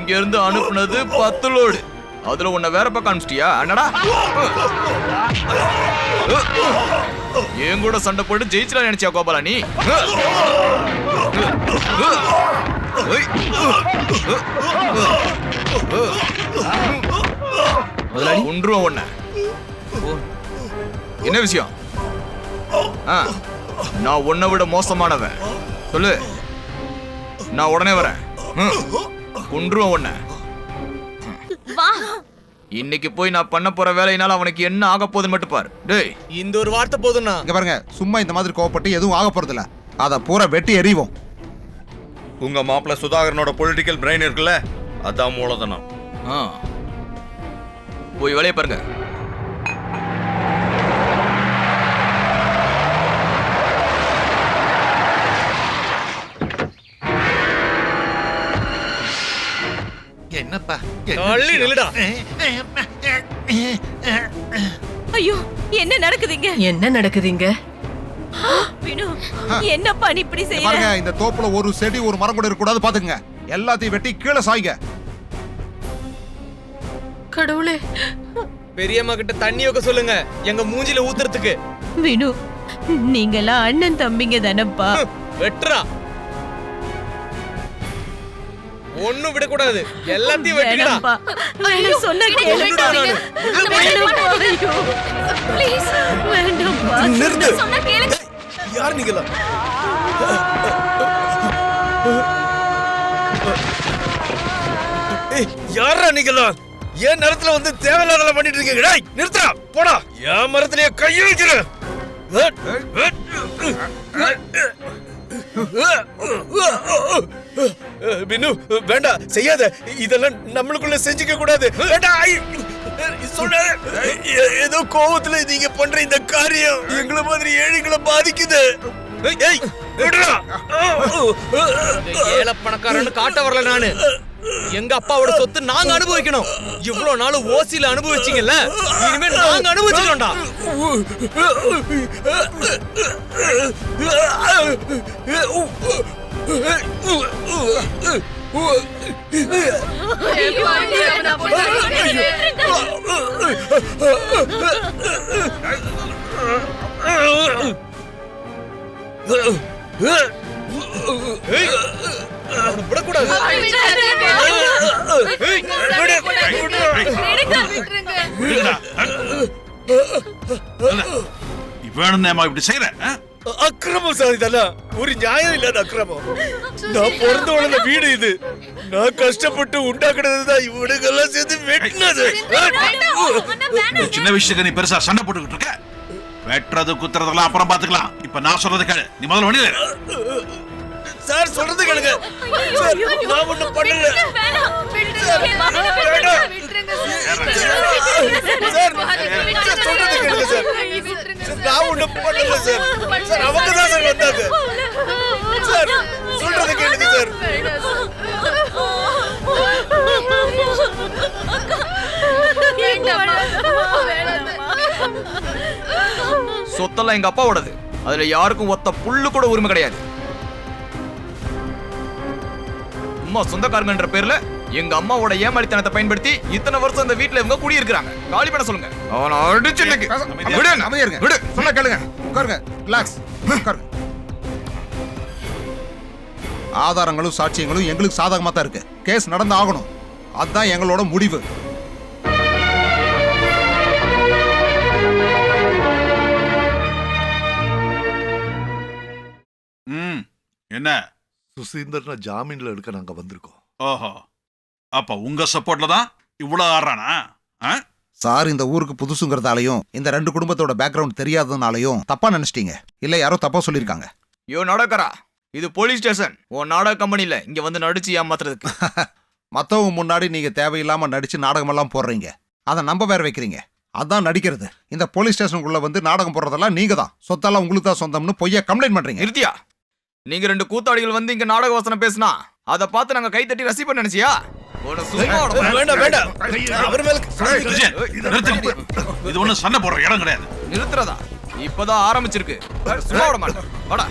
இங்க இருந்து அனுப்புனது 10 லோடு. அதுல உன்னை வேற பக்கம் அனுப்பிச்சிட்டியா? அண்ணடா என் கூட சண்டை போட்டு ஜெயிச்சலாம் நினைச்சியா கோபாலா நீ? ஒன்றும் ஒண்ண என்ன விஷயம்? நான் உன்னை விட மோசமானவன். சொல்லு, நான் உடனே வரேன். கொன்றுவேன் உன்னை. இன்னைக்கு போய் நான் பண்ண போற வேலையினால அவனுக்கு என்ன ஆக போகுதுன்னு மட்டும் பாரு. டேய், இந்த ஒரு வார்த்தை போதும்னா இங்க பாருங்க, சும்மா இந்த மாதிரி கோவப்பட்டு எதுவும் ஆக போறது இல்ல. அத பூரா வெட்டி எறிவோம். உங்க மாப்பிள்ள சுதாகரனோட பொலிட்டிக்கல் பிரெயின் இருக்குல்ல, அதான் மூலதனம். போய் வேலையை பாருங்க. என்னப்பா தள்ளி நில்லுடா. ஐயோ, என்ன நடக்குதுங்க? என்ன நடக்குதுங்க? வினு, என்னப்பா நீ இப்படி செய்யற? பாருங்க, இந்த தோப்புல ஒரு செடி ஒரு மரம் கூட இருக்க கூடாது பாத்துங்க. எல்லாத்தையும் வெட்டி கீழே சாய்ங்க. கடவுளே, பெரியம்மா கிட்ட தண்ணி வைக்க சொல்லுங்க, எங்க மூஞ்சில ஊத்துறதுக்கு. வினு, நீங்கெல்லாம் அண்ணன் தம்பிங்க தானப்பா. வெட்டுறா, ஒண்ணும் விடக்கூடாது, எல்லாத்தையும் வெட்டிடா. வேணாம்ப்பா, வேணாம் சொன்னா கேளுடா. வேணாம்ப்பா, ஐயோ. ப்ளீஸ், வேண்டாம்ப்பா. நிறுத்து. சொன்னா கேளுங்க. யார் நீங்களா? யாரா நீங்களா? ஏன் நேரத்துல வந்து தேவையில்லாத பண்ணிட்டு இருக்கீங்க? டேய், நிறுத்துடா, போடா. என் மரத்திலேயே கையை வைக்கிறேன். பின்னு, வேண்டாம், செய்யாத. இதெல்லாம் நம்மளுக்குள்ள செஞ்சுக்க கூடாது. ஏதோ கோவத்துல நீங்க பண்ற இந்த காரியம் எங்களை மாதிரி ஏழைகளை பாதிக்குது. ஏழை பணக்காரன்னு காட்ட வரல நானு. எங்க அப்பாவோட சொத்து நாங்க அனுபவிக்கணும். இவ்வளவு நாள் ஓசியில அனுபவிச்சீங்கல்ல, இனிமே நாங்க அனுபவிச்சுக்கோண்டா. விடக்கூடாது. இப்படி செய்யற அக்கிரமம் சார், இதெல்லாம் ஒரு நியாயம் இல்லாத அக்கிரமம். நான் பிறந்து வளர்ந்த வீடு இது. நான் கஷ்டப்பட்டு உண்டாக்குனதுதான் இவனுக்கெல்லாம் சேர்ந்து வெட்டினது. சின்ன விஷயத்துக்கு நீ பெருசா சண்டை போட்டுக்கிட்டு இருக்க. வெட்டுறது குத்துறதெல்லாம் அப்புறம் பாத்துக்கலாம். இப்ப நான் சொல்றது கேளு, நீ முதல்ல வண்டியில சார். சொல்றது கேளுங்க சார், நான் ஒண்ணும் பண்ணல சார். சொல்றது கேளுங்க சார். நான் ஒண்ணும் பண்ணல சார். சார், அவங்க தான் சார் வந்தாங்க சார். சொல்றது கேளுங்க சார். சொத்தெல்லாம் எங்க அப்பாவோடது. அதுல யாருக்கும் ஒத்த புல்லு கூட உரிமை கிடையாது. அம்மா சொந்தக்காரங்கன்ற பேர்ல எங்க அம்மாவோட ஏமாளித்தனத்தை பயன்படுத்தி இத்தனை வருஷம் இந்த வீட்டுல இவங்க குடி இருக்கிறாங்க. காலி பண்ண சொல்லுங்க. அவன அடிச்சு இன்னைக்கு விடு. அமைதியா இருங்க. விடு, சொன்னா கேளுங்க. உட்காருங்க, ரிலாக்ஸ், உட்காருங்க. ஆதாரங்களும் சாட்சியங்களும் எங்களுக்கு சாதகமா தான் இருக்கு. கேஸ் நடந்து ஆகணும். அதுதான் எங்களோட முடிவு. என்ன சுசீந்திரனை ஜாமீன்ல எடுக்க நாங்க வந்திருக்கோம். ஓஹோ, அப்ப உங்க சப்போர்ட்ல தான் இவ்வளவு ஆடுறானா? சார், இந்த ஊருக்கு புதுசுங்கிறதாலையும் இந்த ரெண்டு குடும்பத்தோட பேக்ரவுண்ட் தெரியாததுனாலையும் தப்பா நினைச்சிட்டீங்க. இல்ல யாரோ தப்பா சொல்லிருக்காங்க. யோ நடக்கறா, இது போலீஸ் ஸ்டேஷன். உன் நாடக கம்பெனில இங்க வந்து நடிச்சு ஏமாத்துறதுக்கு. மத்தவங்க முன்னாடி நீங்க தேவையில்லாம நடிச்சு நாடகமெல்லாம் போடுறீங்க. அதை நம்ப வேற வைக்கிறீங்க. அதான் நடிக்கிறது. இந்த போலீஸ் ஸ்டேஷனுக்குள்ள வந்து நாடகம் போடுறதெல்லாம் நீங்க தான். சொத்தெல்லாம் உங்களுக்கு தான் சொந்தம்னு பொய்யா கம்ப்ளைண்ட் பண்றீங்க. நிறுத்தியா? நீங்க ரெண்டு கூத்தாடிகள் வந்து இங்க நாடக வசனம் பேசினா அதை பார்த்து நாங்க கை தட்டி ரசிப்போம் நினைச்சியா? வேண்டாம் வேண்டாம், அவர் மேல இது ஒண்ணு சண்டை போடுற இடம் கிடையாது. நிறுத்துறதா? இப்பதான் ஆரம்பிச்சிருக்கு. சும்மா விட மாட்டேன். வாடா.